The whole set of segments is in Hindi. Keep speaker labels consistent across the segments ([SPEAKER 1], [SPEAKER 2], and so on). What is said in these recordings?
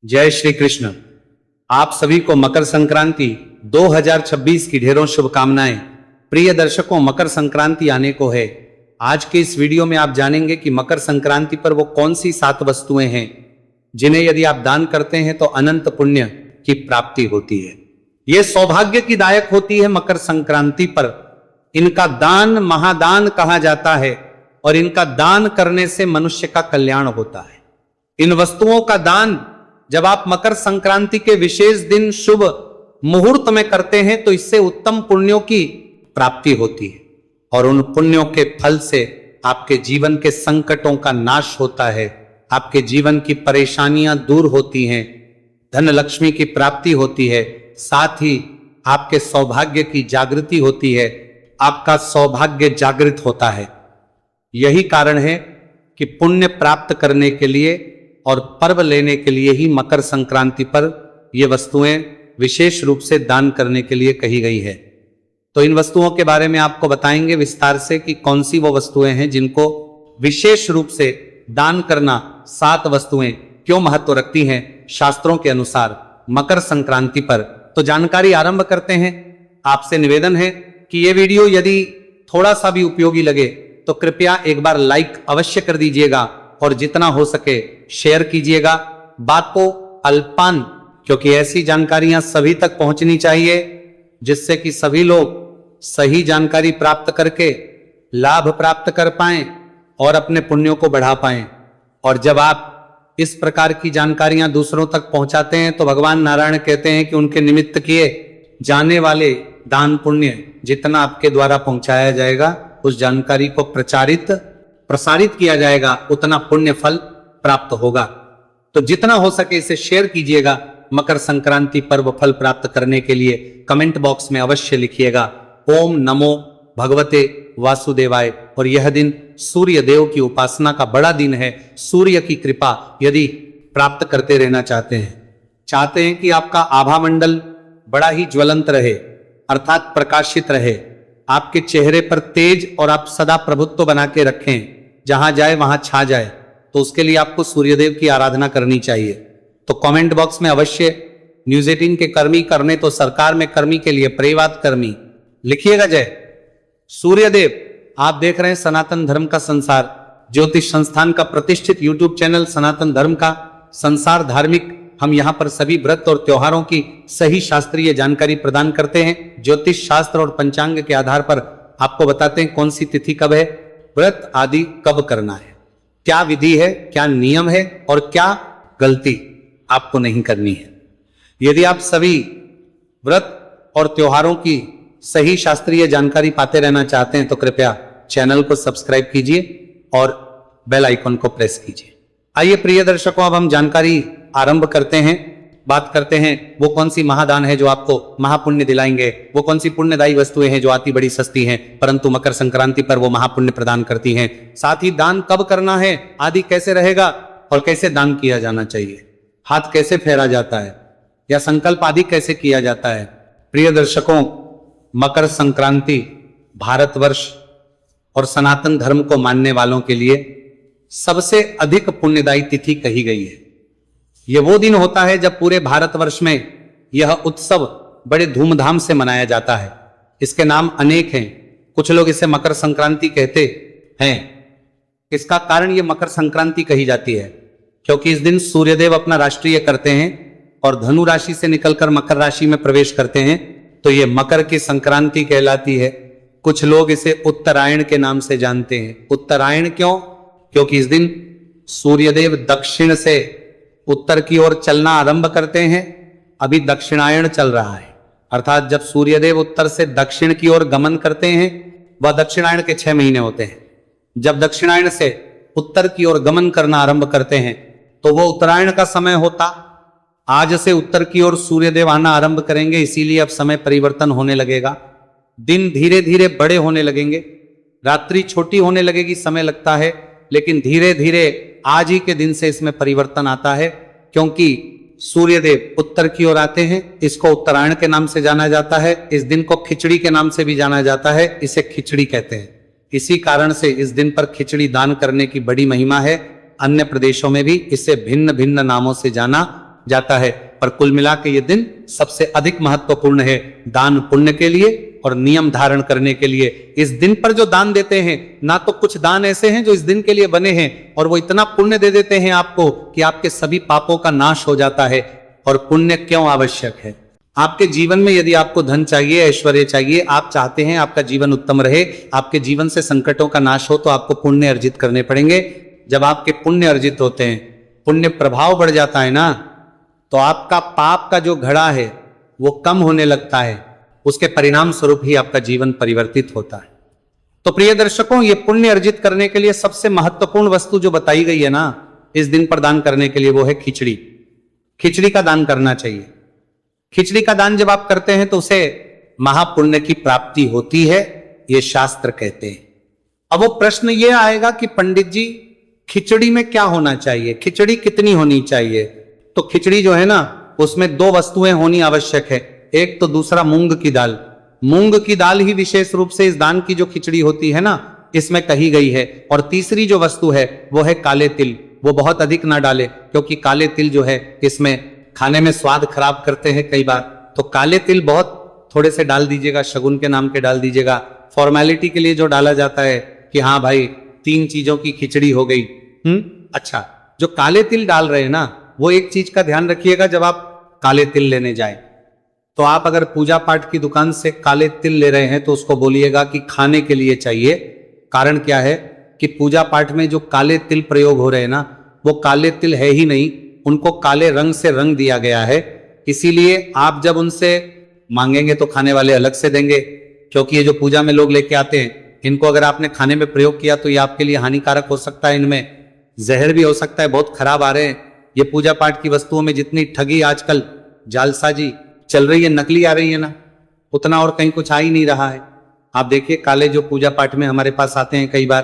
[SPEAKER 1] जय श्री कृष्ण। आप सभी को मकर संक्रांति 2026 की ढेरों शुभकामनाएं। प्रिय दर्शकों, मकर संक्रांति आने को है। आज के इस वीडियो में आप जानेंगे कि मकर संक्रांति पर वो कौन सी 7 वस्तुएं हैं जिन्हें यदि आप दान करते हैं तो अनंत पुण्य की प्राप्ति होती है। ये सौभाग्य की दायक होती है। मकर संक्रांति पर इनका दान महादान कहा जाता है और इनका दान करने से मनुष्य का कल्याण होता है। इन वस्तुओं का दान जब आप मकर संक्रांति के विशेष दिन शुभ मुहूर्त में करते हैं तो इससे उत्तम पुण्यों की प्राप्ति होती है और उन पुण्यों के फल से आपके जीवन के संकटों का नाश होता है, आपके जीवन की परेशानियां दूर होती हैं, धन लक्ष्मी की प्राप्ति होती है, साथ ही आपके सौभाग्य की जागृति होती है, आपका सौभाग्य जागृत होता है। यही कारण है कि पुण्य प्राप्त करने के लिए और पर्व लेने के लिए ही मकर संक्रांति पर ये वस्तुएं विशेष रूप से दान करने के लिए कही गई है। तो इन वस्तुओं के बारे में आपको बताएंगे विस्तार से कि कौन सी वो वस्तुएं हैं जिनको विशेष रूप से दान करना, 7 वस्तुएं क्यों महत्व रखती हैं शास्त्रों के अनुसार मकर संक्रांति पर। तो जानकारी आरंभ करते हैं। आपसे निवेदन है कि ये वीडियो यदि थोड़ा सा भी उपयोगी लगे तो कृपया एक बार लाइक अवश्य कर दीजिएगा और जितना हो सके शेयर कीजिएगा। बात को अल्पान, क्योंकि ऐसी जानकारियां सभी तक पहुंचनी चाहिए जिससे कि सभी लोग सही जानकारी प्राप्त करके लाभ प्राप्त कर पाएं और अपने पुण्यों को बढ़ा पाएं। और जब आप इस प्रकार की जानकारियां दूसरों तक पहुंचाते हैं तो भगवान नारायण कहते हैं कि उनके निमित्त किए जाने वाले दान पुण्य जितना आपके द्वारा पहुंचाया जाएगा, उस जानकारी को प्रसारित किया जाएगा, उतना पुण्य फल प्राप्त होगा। तो जितना हो सके इसे शेयर कीजिएगा। मकर संक्रांति पर्व फल प्राप्त करने के लिए कमेंट बॉक्स में अवश्य लिखिएगा ओम नमो भगवते वासुदेवाय। और यह दिन सूर्य देव की उपासना का बड़ा दिन है। सूर्य की कृपा यदि प्राप्त करते रहना चाहते हैं कि आपका आभा मंडल बड़ा ही ज्वलंत रहे, अर्थात प्रकाशित रहे, आपके चेहरे पर तेज और आप सदा प्रभुत्व बना के रखें, जहां जाए वहां छा जाए, तो उसके लिए आपको सूर्यदेव की आराधना करनी चाहिए। तो कमेंट बॉक्स में अवश्य न्यूज 18 के कर्मी करने तो सरकार में कर्मी के लिए प्रेवाद कर्मी लिखिएगा। जय सूर्यदेव। आप देख रहे हैं सनातन धर्म का संसार ज्योतिष संस्थान का प्रतिष्ठित यूट्यूब चैनल सनातन धर्म का संसार धार्मिक। हम यहाँ पर सभी व्रत और त्योहारों की सही शास्त्रीय जानकारी प्रदान करते हैं। ज्योतिष शास्त्र और पंचांग के आधार पर आपको बताते हैं कौन सी तिथि कब है, व्रत आदि कब करना है, क्या विधि है, क्या नियम है और क्या गलती आपको नहीं करनी है। यदि आप सभी व्रत और त्योहारों की सही शास्त्रीय जानकारी पाते रहना चाहते हैं तो कृपया चैनल को सब्सक्राइब कीजिए और बेल आइकन को प्रेस कीजिए। आइए प्रिय दर्शकों, अब हम जानकारी आरंभ करते हैं। बात करते हैं वो कौन सी महादान है जो आपको महापुण्य दिलाएंगे, वो कौन सी पुण्यदायी वस्तुएं हैं जो आती बड़ी सस्ती हैं परंतु मकर संक्रांति पर वो महापुण्य प्रदान करती हैं। साथ ही दान कब करना है आदि कैसे रहेगा और कैसे दान किया जाना चाहिए, हाथ कैसे फेरा जाता है या संकल्प आदि कैसे किया जाता है। प्रिय दर्शकों, मकर संक्रांति भारतवर्ष और सनातन धर्म को मानने वालों के लिए सबसे अधिक पुण्यदायी तिथि कही गई है। यह वो दिन होता है जब पूरे भारतवर्ष में यह उत्सव बड़े धूमधाम से मनाया जाता है। इसके नाम अनेक हैं। कुछ लोग इसे मकर संक्रांति कहते हैं। इसका कारण यह मकर संक्रांति कही जाती है क्योंकि इस दिन सूर्यदेव अपना राष्ट्रीय करते हैं और धनु राशि से निकलकर मकर राशि में प्रवेश करते हैं, तो यह मकर की संक्रांति कहलाती है। कुछ लोग इसे उत्तरायण के नाम से जानते हैं। उत्तरायण क्यों? क्योंकि इस दिन सूर्यदेव दक्षिण से उत्तर की ओर चलना आरंभ करते हैं। अभी दक्षिणायण चल रहा है, अर्थात जब सूर्यदेव उत्तर से दक्षिण की ओर गमन करते हैं वह दक्षिणायन के 6 महीने होते हैं। जब दक्षिणायन से उत्तर की ओर गमन करना आरंभ करते हैं तो वो उत्तरायण का समय होता। आज से उत्तर की ओर सूर्यदेव आना आरंभ करेंगे, इसीलिए अब समय परिवर्तन होने लगेगा। दिन धीरे धीरे बड़े होने लगेंगे, रात्रि छोटी होने लगेगी, समय लगता है, लेकिन धीरे धीरे आज ही के दिन से इसमें परिवर्तन आता है क्योंकि सूर्यदेव उत्तर की ओर आते हैं। इसको उत्तरायण के नाम से जाना जाता है। इस दिन को खिचड़ी के नाम से भी जाना जाता है, इसे खिचड़ी कहते हैं। इसी कारण से इस दिन पर खिचड़ी दान करने की बड़ी महिमा है। अन्य प्रदेशों में भी इसे भिन्न भिन्न नामों से जाना जाता है, पर कुल मिला के ये दिन सबसे अधिक महत्वपूर्ण है दान पुण्य के लिए और नियम धारण करने के लिए। इस दिन पर जो दान देते हैं ना, तो कुछ दान ऐसे हैं जो इस दिन के लिए बने हैं और वो इतना पुण्य दे देते हैं आपको कि आपके सभी पापों का नाश हो जाता है। और पुण्य क्यों आवश्यक है? आपके जीवन में यदि आपको धन चाहिए, ऐश्वर्य चाहिए, आप चाहते हैं आपका जीवन उत्तम रहे, आपके जीवन से संकटों का नाश हो, तो आपको पुण्य अर्जित करने पड़ेंगे। जब आपके पुण्य अर्जित होते हैं, पुण्य प्रभाव बढ़ जाता है ना, तो आपका पाप का जो घड़ा है वो कम होने लगता है। उसके परिणाम स्वरूप ही आपका जीवन परिवर्तित होता है। तो प्रिय दर्शकों, ये पुण्य अर्जित करने के लिए सबसे महत्वपूर्ण वस्तु जो बताई गई है ना इस दिन पर दान करने के लिए, वो है खिचड़ी। खिचड़ी का दान करना चाहिए। खिचड़ी का दान जब आप करते हैं तो उसे महापुण्य की प्राप्ति होती है, ये शास्त्र कहते हैं। अब वो प्रश्न ये आएगा कि पंडित जी, खिचड़ी में क्या होना चाहिए, खिचड़ी कितनी होनी चाहिए? तो खिचड़ी जो है ना, उसमें दो वस्तुएं होनी आवश्यक है। एक तो दूसरा मूंग की दाल। मूंग की दाल ही विशेष रूप से इस दान की जो खिचड़ी होती है ना, इसमें कही गई है। और तीसरी जो वस्तु है वो है काले तिल। वो बहुत अधिक ना डाले, क्योंकि काले तिल जो है इसमें खाने में स्वाद खराब करते हैं कई बार। तो काले तिल बहुत थोड़े से डाल दीजिएगा, शगुन के नाम के डाल दीजिएगा, फॉर्मेलिटी के लिए जो डाला जाता है कि हाँ भाई 3 चीजों की खिचड़ी हो गई। अच्छा, जो काले तिल डाल रहे हैं ना, वो एक चीज का ध्यान रखिएगा, जब आप काले तिल लेने जाए तो आप अगर पूजा पाठ की दुकान से काले तिल ले रहे हैं तो उसको बोलिएगा कि खाने के लिए चाहिए। कारण क्या है कि पूजा पाठ में जो काले तिल प्रयोग हो रहे हैं ना, वो काले तिल है ही नहीं, उनको काले रंग से रंग दिया गया है। इसीलिए आप जब उनसे मांगेंगे तो खाने वाले अलग से देंगे, क्योंकि ये जो पूजा में लोग लेके आते हैं, इनको अगर आपने खाने में प्रयोग किया तो ये आपके लिए हानिकारक हो सकता है, इनमें जहर भी हो सकता है, बहुत खराब आ रहे हैं। ये पूजा पाठ की वस्तुओं में जितनी ठगी आजकल जालसाजी चल रही है, नकली आ रही है ना, उतना और कहीं कुछ आ ही नहीं रहा है। आप देखिए, काले जो पूजा पाठ में हमारे पास आते हैं, कई बार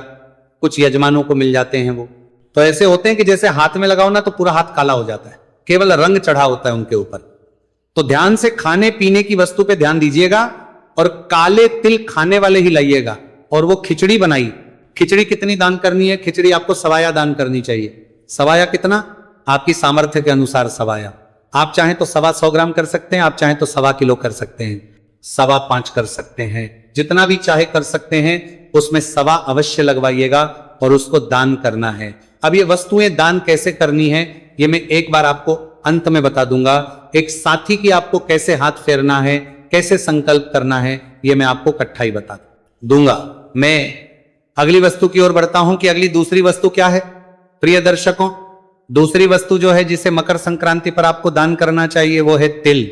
[SPEAKER 1] कुछ यजमानों को मिल जाते हैं, वो तो ऐसे होते हैं कि जैसे हाथ में लगाओ ना तो पूरा हाथ काला हो जाता है, केवल रंग चढ़ा होता है उनके ऊपर। तो ध्यान से खाने पीने की वस्तु पे ध्यान दीजिएगा और काले तिल खाने वाले ही लाइएगा। और वो खिचड़ी बनाई। खिचड़ी कितनी दान करनी है? खिचड़ी आपको सवाया दान करनी चाहिए। सवाया कितना? आपकी सामर्थ्य के अनुसार सवाया। आप चाहें तो 125 ग्राम कर सकते हैं, आप चाहें तो 1.25 किलो कर सकते हैं, 5.25 कर सकते हैं, जितना भी चाहे कर सकते हैं। उसमें 1.25 अवश्य लगवाइएगा और उसको दान करना है। अब ये वस्तुएं दान कैसे करनी है, ये मैं एक बार आपको अंत में बता दूंगा। एक साथी की आपको कैसे हाथ फेरना है, कैसे संकल्प करना है, ये मैं आपको इकट्ठा ही बता दूंगा। मैं अगली वस्तु की ओर बढ़ता हूं कि अगली दूसरी वस्तु क्या है। प्रिय दर्शकों, दूसरी वस्तु जो है जिसे मकर संक्रांति पर आपको दान करना चाहिए, वो है तिल।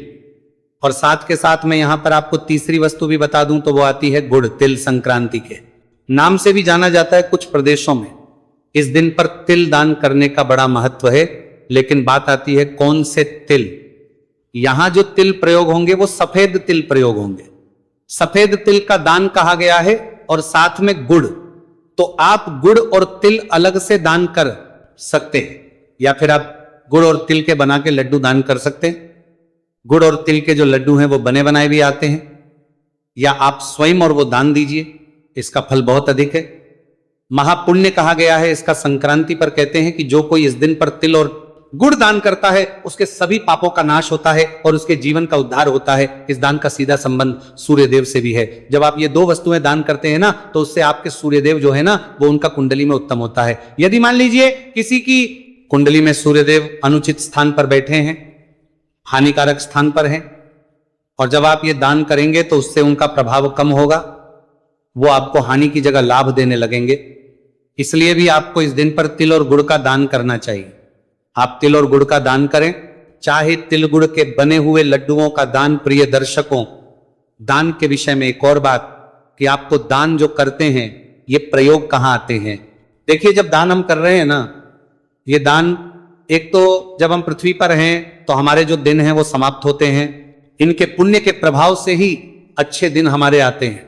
[SPEAKER 1] और साथ के साथ मैं यहां पर आपको तीसरी वस्तु भी बता दूं तो वो आती है गुड़। तिल संक्रांति के नाम से भी जाना जाता है कुछ प्रदेशों में। इस दिन पर तिल दान करने का बड़ा महत्व है, लेकिन बात आती है कौन से तिल। यहां जो तिल प्रयोग होंगे वो सफेद तिल प्रयोग होंगे। सफेद तिल का दान कहा गया है और साथ में गुड़। तो आप गुड़ और तिल अलग से दान कर सकते हैं, या फिर आप गुड़ और तिल के बना के लड्डू दान कर सकते हैं। गुड़ और तिल के जो लड्डू हैं वो बने बनाए भी आते हैं, या आप स्वयं और वो दान दीजिए, इसका फल बहुत अधिक है। महापुण्य कहा गया है इसका। संक्रांति पर कहते हैं कि जो कोई इस दिन पर तिल और गुड़ दान करता है उसके सभी पापों का नाश होता है और उसके जीवन का उद्धार होता है। इस दान का सीधा संबंध सूर्यदेव से भी है। जब आप ये 2 वस्तुएं दान करते हैं ना, तो उससे आपके सूर्यदेव जो है ना, वो उनका कुंडली में उत्तम होता है। यदि मान लीजिए किसी की कुंडली में सूर्यदेव अनुचित स्थान पर बैठे हैं, हानिकारक स्थान पर हैं, और जब आप ये दान करेंगे तो उससे उनका प्रभाव कम होगा, वो आपको हानि की जगह लाभ देने लगेंगे। इसलिए भी आपको इस दिन पर तिल और गुड़ का दान करना चाहिए। आप तिल और गुड़ का दान करें, चाहे तिल गुड़ के बने हुए लड्डुओं का दान। प्रिय दर्शकों, दान के विषय में एक और बात कि आपको दान जो करते हैं ये प्रयोग कहां आते हैं। देखिए, जब दान हम कर रहे हैं ना, ये दान एक तो जब हम पृथ्वी पर हैं तो हमारे जो दिन हैं वो समाप्त होते हैं। इनके पुण्य के प्रभाव से ही अच्छे दिन हमारे आते हैं।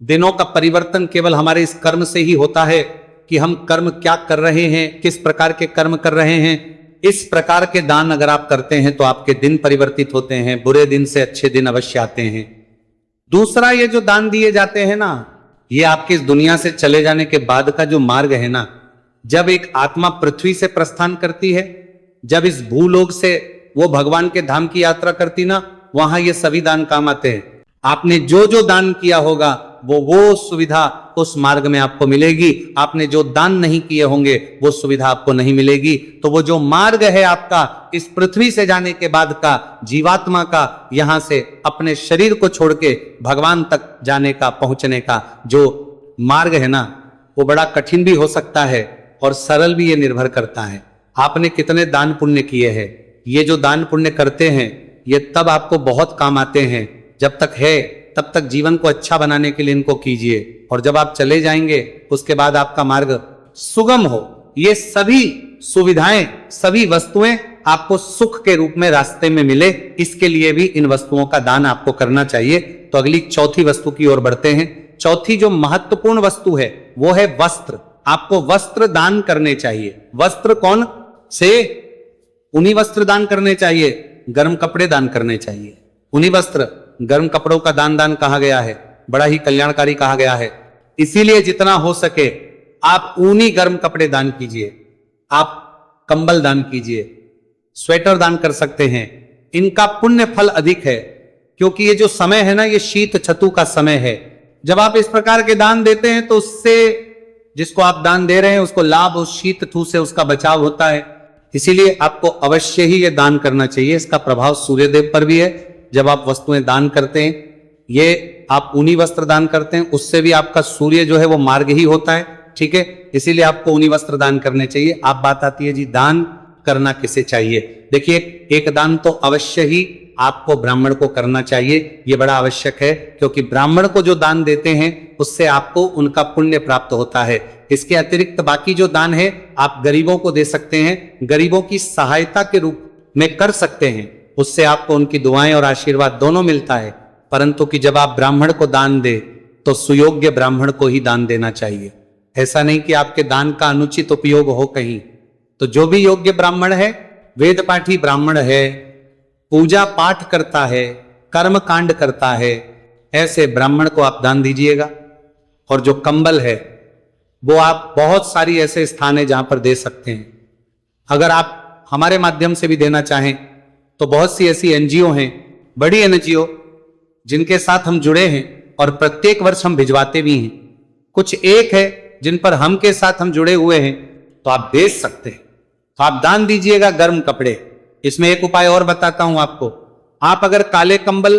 [SPEAKER 1] दिनों का परिवर्तन केवल हमारे इस कर्म से ही होता है कि हम कर्म क्या कर रहे हैं, किस प्रकार के कर्म कर रहे हैं। इस प्रकार के दान अगर आप करते हैं तो आपके दिन परिवर्तित होते हैं, बुरे दिन से अच्छे दिन अवश्य आते हैं। दूसरा, ये जो दान दिए जाते हैं ना, ये आपके इस दुनिया से चले जाने के बाद का जो मार्ग है ना, जब एक आत्मा पृथ्वी से प्रस्थान करती है, जब इस भूलोक से वो भगवान के धाम की यात्रा करती ना, वहां ये सभी दान काम आते हैं। आपने जो जो दान किया होगा वो सुविधा उस मार्ग में आपको मिलेगी। आपने जो दान नहीं किए होंगे वो सुविधा आपको नहीं मिलेगी। तो वो जो मार्ग है आपका इस पृथ्वी से जाने के बाद का, जीवात्मा का, यहां से अपने शरीर को छोड़ के भगवान तक जाने का, पहुंचने का जो मार्ग है ना, वो बड़ा कठिन भी हो सकता है और सरल भी। ये निर्भर करता है आपने कितने दान पुण्य किए हैं। ये जो दान पुण्य करते हैं ये तब आपको बहुत काम आते हैं, जब तक है तब तक जीवन को अच्छा बनाने के लिए इनको कीजिए। और जब आप चले जाएंगे उसके बाद आपका मार्ग सुगम हो, ये सभी सुविधाएं, सभी वस्तुएं आपको सुख के रूप में रास्ते में मिले, इसके लिए भी इन वस्तुओं का दान आपको करना चाहिए। तो अगली चौथी वस्तु की ओर बढ़ते हैं। चौथी जो महत्वपूर्ण वस्तु है वो है वस्त्र। आपको वस्त्र दान करने चाहिए। वस्त्र कौन से? ऊनी वस्त्र दान करने चाहिए, गर्म कपड़े दान करने चाहिए। ऊनी वस्त्र, गर्म कपड़ों का दान कहा गया है, बड़ा ही कल्याणकारी कहा गया है। इसीलिए जितना हो सके आप ऊनी गर्म कपड़े दान कीजिए, आप कंबल दान कीजिए, स्वेटर दान कर सकते हैं। इनका पुण्य फल अधिक है, क्योंकि ये जो समय है ना, ये शीत छतु का समय है। जब आप इस प्रकार के दान देते हैं तो उससे जिसको आप दान दे रहे हैं उसको लाभ, उस शीत थू से उसका बचाव होता है। इसीलिए आपको अवश्य ही ये दान करना चाहिए। इसका प्रभाव सूर्यदेव पर भी है। जब आप वस्तुएं दान करते हैं, ये आप ऊनी वस्त्र दान करते हैं, उससे भी आपका सूर्य जो है वो मार्ग ही होता है। ठीक है, इसीलिए आपको ऊनी वस्त्र दान करने चाहिए। आप बात आती है जी दान करना किसे चाहिए। देखिए, एक दान तो अवश्य ही आपको ब्राह्मण को करना चाहिए। ये बड़ा आवश्यक है, क्योंकि ब्राह्मण को जो दान देते हैं उससे आपको उनका पुण्य प्राप्त होता है। इसके अतिरिक्त बाकी जो दान है आप गरीबों को दे सकते हैं, गरीबों की सहायता के रूप में कर सकते हैं। उससे आपको उनकी दुआएं और आशीर्वाद दोनों मिलता है। परंतु कि जब आप ब्राह्मण को दान दे तो सुयोग्य ब्राह्मण को ही दान देना चाहिए। ऐसा नहीं कि आपके दान का अनुचित उपयोग हो कहीं। तो जो भी योग्य ब्राह्मण है, वेद पाठी ब्राह्मण है, पूजा पाठ करता है, कर्म कांड करता है, ऐसे ब्राह्मण को आप दान दीजिएगा। और जो कंबल है वो आप बहुत सारी ऐसे स्थान है जहां पर दे सकते हैं। अगर आप हमारे माध्यम से भी देना चाहें तो बहुत सी ऐसी एनजीओ हैं, बड़ी एनजीओ, जिनके साथ हम जुड़े हैं और प्रत्येक वर्ष हम भिजवाते भी हैं। कुछ एक है जिन पर हम के साथ हम जुड़े हुए हैं, तो आप दे सकते हैं। तो आप दान दीजिएगा गर्म कपड़े। इसमें एक उपाय और बताता हूं आपको। आप अगर काले कंबल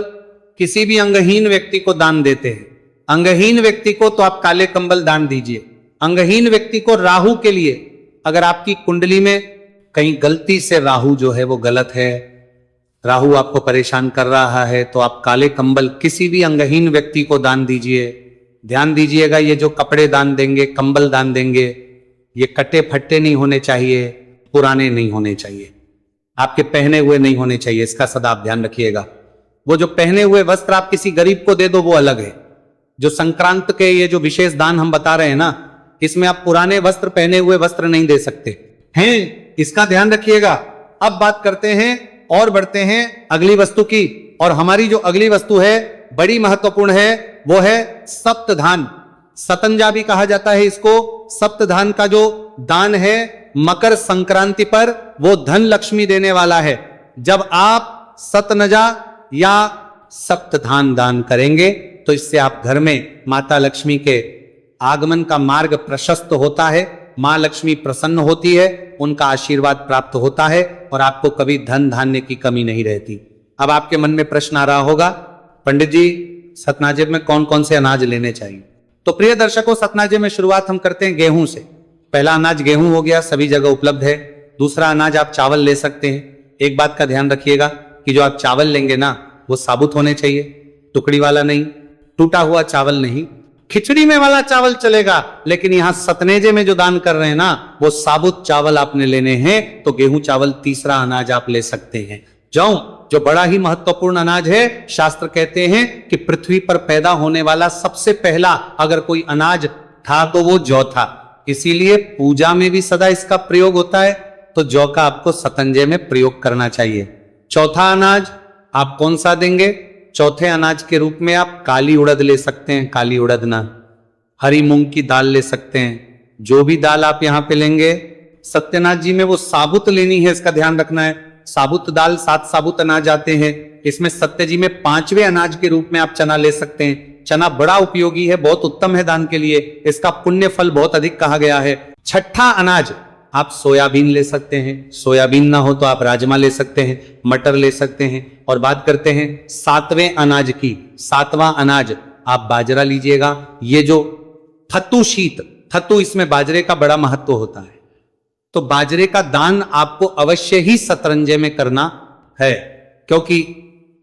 [SPEAKER 1] किसी भी अंगहीन व्यक्ति को दान देते हैं, अंगहीन व्यक्ति को, तो आप काले कंबल दान दीजिए। अंगहीन व्यक्ति को राहु के लिए, अगर आपकी कुंडली में कहीं गलती से राहु जो है वो गलत है, राहु आपको परेशान कर रहा है, तो आप काले कंबल किसी भी अंगहीन व्यक्ति को दान दीजिए। ध्यान दीजिएगा, ये जो कपड़े दान देंगे, कंबल दान देंगे, ये कटे फट्टे नहीं होने चाहिए, पुराने नहीं होने चाहिए, आपके पहने हुए नहीं होने चाहिए। इसका सदा आप ध्यान रखिएगा। वो जो पहने हुए वस्त्र आप किसी गरीब को दे दो वो अलग है। जो संक्रांत के ये जो विशेष दान हम बता रहे हैं ना, इसमें आप पुराने वस्त्र, पहने हुए वस्त्र नहीं दे सकते हैं, इसका ध्यान रखिएगा। अब बात करते हैं और बढ़ते हैं अगली वस्तु की। और हमारी जो अगली वस्तु है बड़ी महत्वपूर्ण है, वो है सप्तधान। सतंजा भी कहा जाता है इसको। सप्तधान का जो दान है मकर संक्रांति पर, वो धन लक्ष्मी देने वाला है। जब आप सतनजा या सप्तधान दान करेंगे तो इससे आप घर में माता लक्ष्मी के आगमन का मार्ग प्रशस्त होता है, मां लक्ष्मी प्रसन्न होती है, उनका आशीर्वाद प्राप्त होता है और आपको कभी धन धान्य की कमी नहीं रहती। अब आपके मन में प्रश्न आ रहा होगा, पंडित जी सतनाजे में कौन कौन से अनाज लेने चाहिए? तो प्रिय दर्शकों, सतनाजे में शुरुआत हम करते हैं गेहूं से। पहला अनाज गेहूं हो गया, सभी जगह उपलब्ध है। दूसरा अनाज आप चावल ले सकते हैं। एक बात का ध्यान रखिएगा कि जो आप चावल लेंगे ना, वो साबुत होने चाहिए, टुकड़ी वाला नहीं, टूटा हुआ चावल नहीं। खिचड़ी में वाला चावल चलेगा, लेकिन यहां सतनेजे में जो दान कर रहे हैं ना, वो साबुत चावल आपने लेने हैं। तो गेहूं चावल तीसरा अनाज आप ले सकते हैं। जौ जो बड़ा ही महत्वपूर्ण अनाज है, शास्त्र कहते हैं कि पृथ्वी पर पैदा होने वाला सबसे पहला अगर कोई अनाज था तो वो जौ था। इसीलिए पूजा में भी सदा इसका प्रयोग होता है। तो जौ का आपको सतंजे में प्रयोग करना चाहिए। चौथा अनाज आप कौन सा देंगे? चौथे अनाज के रूप में आप काली उड़द ले सकते हैं। काली उड़द ना, हरी मूंग की दाल ले सकते हैं। जो भी दाल आप यहां पे लेंगे, सत्यनाथ जी में वो साबुत लेनी है, इसका ध्यान रखना है। साबुत दाल 7 साबुत अनाज आते हैं। इसमें सत्यजी में 5वें अनाज के रूप में आप चना ले सकते हैं। चना बड़ा उपयोगी है, बहुत उत्तम है दान के लिए, इसका पुण्य फल बहुत अधिक कहा गया है। छठा अनाज आप सोयाबीन ले सकते हैं, सोयाबीन ना हो तो आप राजमा ले सकते हैं, मटर ले सकते हैं। और बात करते हैं 7वें अनाज की। 7वां अनाज आप बाजरा लीजिएगा। ये जो थत्तू शीत, थत्तू इसमें बाजरे का बड़ा महत्व होता है, तो बाजरे का दान आपको अवश्य ही शतरंजे में करना है, क्योंकि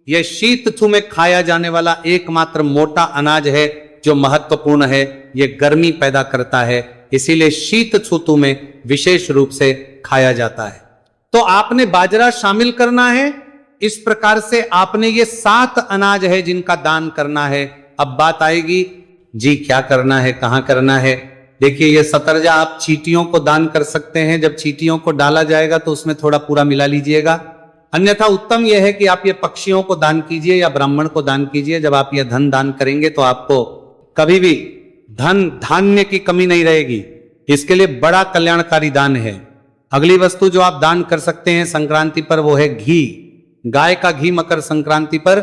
[SPEAKER 1] यह शीतऋतु में खाया जाने वाला एकमात्र मोटा अनाज है जो महत्वपूर्ण है। यह गर्मी पैदा करता है, इसीलिए शीत ऋतु में विशेष रूप से खाया जाता है। तो आपने बाजरा शामिल करना है। इस प्रकार से आपने ये 7 अनाज है जिनका दान करना है। अब बात आएगी जी क्या करना है, कहां करना है। देखिए ये सतरजा आप चींटियों को दान कर सकते हैं। जब चींटियों को डाला जाएगा तो उसमें थोड़ा पूरा मिला लीजिएगा। अन्यथा उत्तम यह है कि आप ये पक्षियों को दान कीजिए या ब्राह्मण को दान कीजिए। जब आप ये धन दान करेंगे तो आपको कभी भी धन धान्य की कमी नहीं रहेगी। इसके लिए बड़ा कल्याणकारी दान है। अगली वस्तु जो आप दान कर सकते हैं संक्रांति पर वो है घी। गाय का घी मकर संक्रांति पर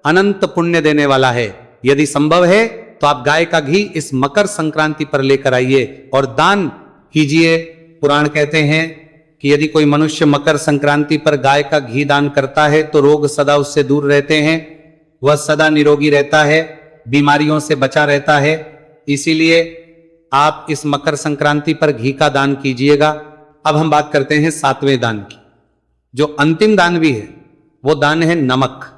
[SPEAKER 1] अनंत पुण्य देने वाला है। यदि संभव है तो आप गाय का घी इस मकर संक्रांति पर लेकर आइए और दान कीजिए। पुराण कहते हैं कि यदि कोई मनुष्य मकर संक्रांति पर गाय का घी दान करता है तो रोग सदा उससे दूर रहते हैं, वह सदा निरोगी रहता है, बीमारियों से बचा रहता है। इसीलिए आप इस मकर संक्रांति पर घी का दान कीजिएगा। अब हम बात करते हैं 7वें दान की, जो अंतिम दान भी है। वो दान है नमक।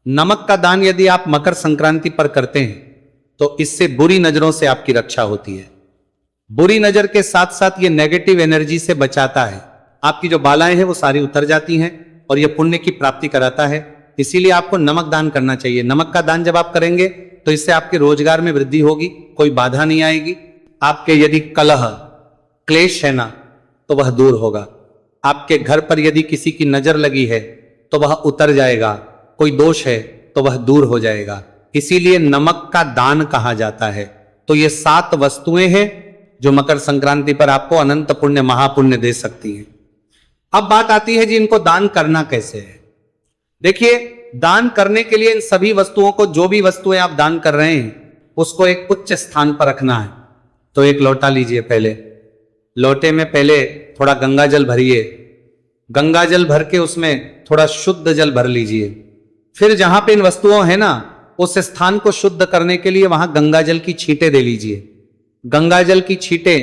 [SPEAKER 1] नमक का दान यदि आप मकर संक्रांति पर करते हैं तो इससे बुरी नजरों से आपकी रक्षा होती है। बुरी नजर के साथ साथ ये नेगेटिव एनर्जी से बचाता है। आपकी जो बालाएं हैं वो सारी उतर जाती हैं और ये पुण्य की प्राप्ति कराता है। इसीलिए आपको नमक दान करना चाहिए। नमक का दान जब आप करेंगे तो इससे आपके रोजगार में वृद्धि होगी, कोई बाधा नहीं आएगी। आपके यदि कलह क्लेश है ना तो वह दूर होगा। आपके घर पर यदि किसी की नजर लगी है तो वह उतर जाएगा, कोई दोष है तो वह दूर हो जाएगा। इसीलिए नमक का दान कहा जाता है। तो ये 7 वस्तुएं हैं जो मकर संक्रांति पर आपको अनंत पुण्य महापुण्य दे सकती हैं। अब बात आती है जी इनको दान करना कैसे है। देखिए दान करने के लिए इन सभी वस्तुओं को, जो भी वस्तुएं आप दान कर रहे हैं उसको एक उच्च स्थान पर रखना है। तो एक लोटा लीजिए। पहले लोटे में पहले थोड़ा गंगा जल भरिए। गंगा जल भर के उसमें थोड़ा शुद्ध जल भर लीजिए। फिर जहां पे इन वस्तुओं है ना उस स्थान को शुद्ध करने के लिए वहां गंगा जल की छींटे दे लीजिए। गंगा जल की छींटे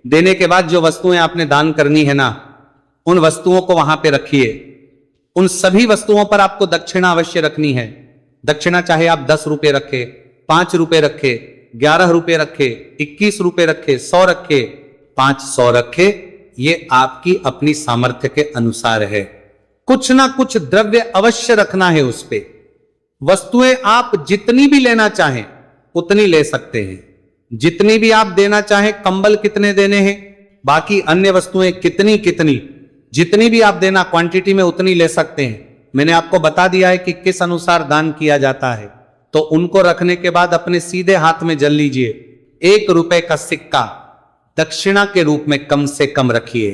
[SPEAKER 1] देने के बाद जो वस्तुएं आपने दान करनी है ना उन वस्तुओं को वहां पे रखिए। उन सभी वस्तुओं पर आपको दक्षिणा अवश्य रखनी है। दक्षिणा चाहे आप 10 रुपए रखे, 5 रुपए रखे, 11 रुपए रखे, 21 रुपए रखे, 100 रखे, 500 रखे, ये आपकी अपनी सामर्थ्य के अनुसार है। कुछ ना कुछ द्रव्य अवश्य रखना है उस पे। वस्तुएं आप जितनी भी लेना चाहें उतनी ले सकते हैं। जितनी भी आप देना चाहें, कंबल कितने देने हैं, बाकी अन्य वस्तुएं कितनी कितनी, जितनी भी आप देना क्वांटिटी में उतनी ले सकते हैं। मैंने आपको बता दिया है कि किस अनुसार दान किया जाता है। तो उनको रखने के बाद अपने सीधे हाथ में जल लीजिए। 1 रुपए का सिक्का दक्षिणा के रूप में कम से कम रखिए।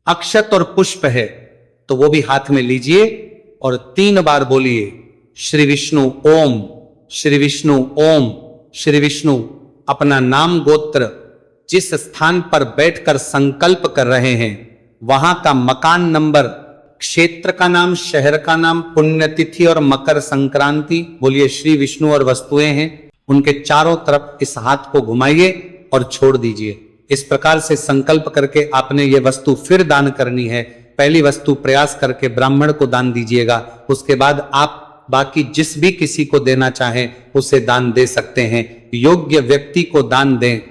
[SPEAKER 1] अक्षत और पुष्प है तो वो भी हाथ में लीजिए और 3 बार बोलिए श्री विष्णु ओम, श्री विष्णु ओम, श्री विष्णु। अपना नाम गोत्र जिस स्थान पर बैठकर संकल्प कर रहे हैं वहां का मकान नंबर, क्षेत्र का नाम, शहर का नाम, पुण्यतिथि और मकर संक्रांति बोलिए। श्री विष्णु और वस्तुएं हैं उनके चारों तरफ इस हाथ को घुमाइए और छोड़ दीजिए। इस प्रकार से संकल्प करके आपने ये वस्तु फिर दान करनी है। पहली वस्तु प्रयास करके ब्राह्मण को दान दीजिएगा। उसके बाद आप बाकी जिस भी किसी को देना चाहें उसे दान दे सकते हैं। योग्य व्यक्ति को दान दें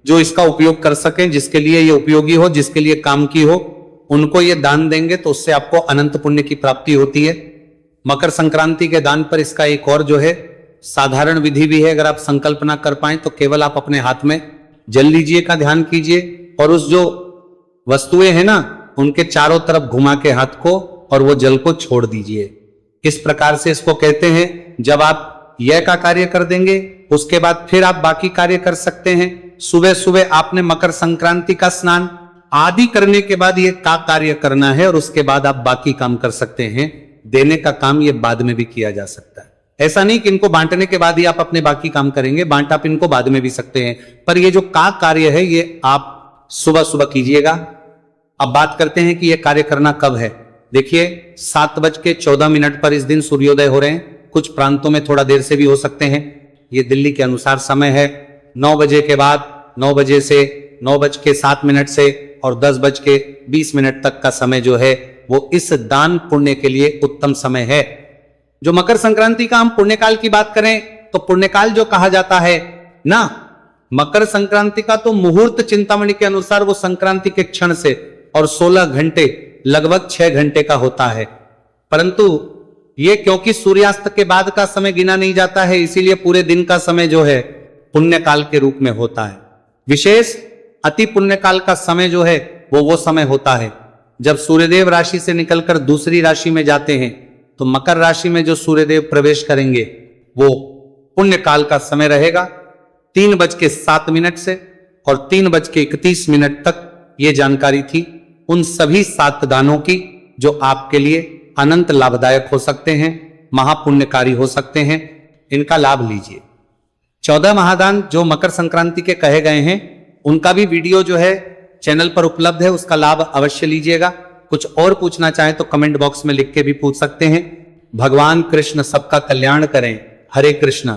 [SPEAKER 1] जो इसका उपयोग कर सकें, जिसके लिए ये उपयोगी हो, जिसके लिए काम की हो, उनको ये दान देंगे तो उससे आपको अनंत पुण्य की प्राप्ति होती है। मकर संक्रांति के दान पर इसका एक और जो है साधारण विधि भी है। अगर आप संकल्प ना कर पाए तो केवल आप अपने हाथ में जल लीजिए का ध्यान कीजिए और उस जो वस्तुएं हैं ना उनके चारों तरफ घुमा के हाथ को और वो जल को छोड़ दीजिए। इस प्रकार से इसको कहते हैं। जब आप यह का कार्य कर देंगे उसके बाद फिर आप बाकी कार्य कर सकते हैं। सुबह सुबह आपने मकर संक्रांति का स्नान आदि करने के बाद ये का कार्य करना है और उसके बाद आप बाकी काम कर सकते हैं। देने का काम ये बाद में भी किया जा सकता है। ऐसा नहीं कि इनको बांटने के बाद ही आप अपने बाकी काम करेंगे, बांट आप इनको बाद में भी सकते हैं, पर ये जो का कार्य है ये आप सुबह सुबह कीजिएगा। अब बात करते हैं कि ये कार्य करना कब है। देखिए 7:14 पर इस दिन सूर्योदय हो रहे हैं। कुछ प्रांतों में थोड़ा देर से भी हो सकते हैं, ये दिल्ली के अनुसार समय है। 9 बजे के बाद 9 बजे से 9:07 से और 10:20 तक का समय जो है वो इस दान पुण्य के लिए उत्तम समय है। जो मकर संक्रांति का हम पुण्यकाल की बात करें तो पुण्यकाल जो कहा जाता है ना, मकर संक्रांति का तो मुहूर्त चिंतामणि के अनुसार वो संक्रांति के क्षण से और 16 घंटे लगभग 6 घंटे का होता है। परंतु ये क्योंकि सूर्यास्त के बाद का समय गिना नहीं जाता है, इसीलिए पूरे दिन का समय जो है पुण्यकाल के रूप में होता है। विशेष अति पुण्यकाल का समय जो है वो समय होता है जब सूर्यदेव राशि से निकलकर दूसरी राशि में जाते हैं। तो मकर राशि में जो सूर्यदेव प्रवेश करेंगे वो पुण्यकाल का समय रहेगा 3:07 से और 3:31 तक। ये जानकारी थी उन सभी 7 दानों की जो आपके लिए अनंत लाभदायक हो सकते हैं, महापुण्यकारी हो सकते हैं। इनका लाभ लीजिए। 14 महादान जो मकर संक्रांति के कहे गए हैं उनका भी वीडियो जो है चैनल पर उपलब्ध है, उसका लाभ अवश्य लीजिएगा। कुछ और पूछना चाहें तो कमेंट बॉक्स में लिख के भी पूछ सकते हैं। भगवान कृष्ण सबका कल्याण करें। हरे कृष्ण।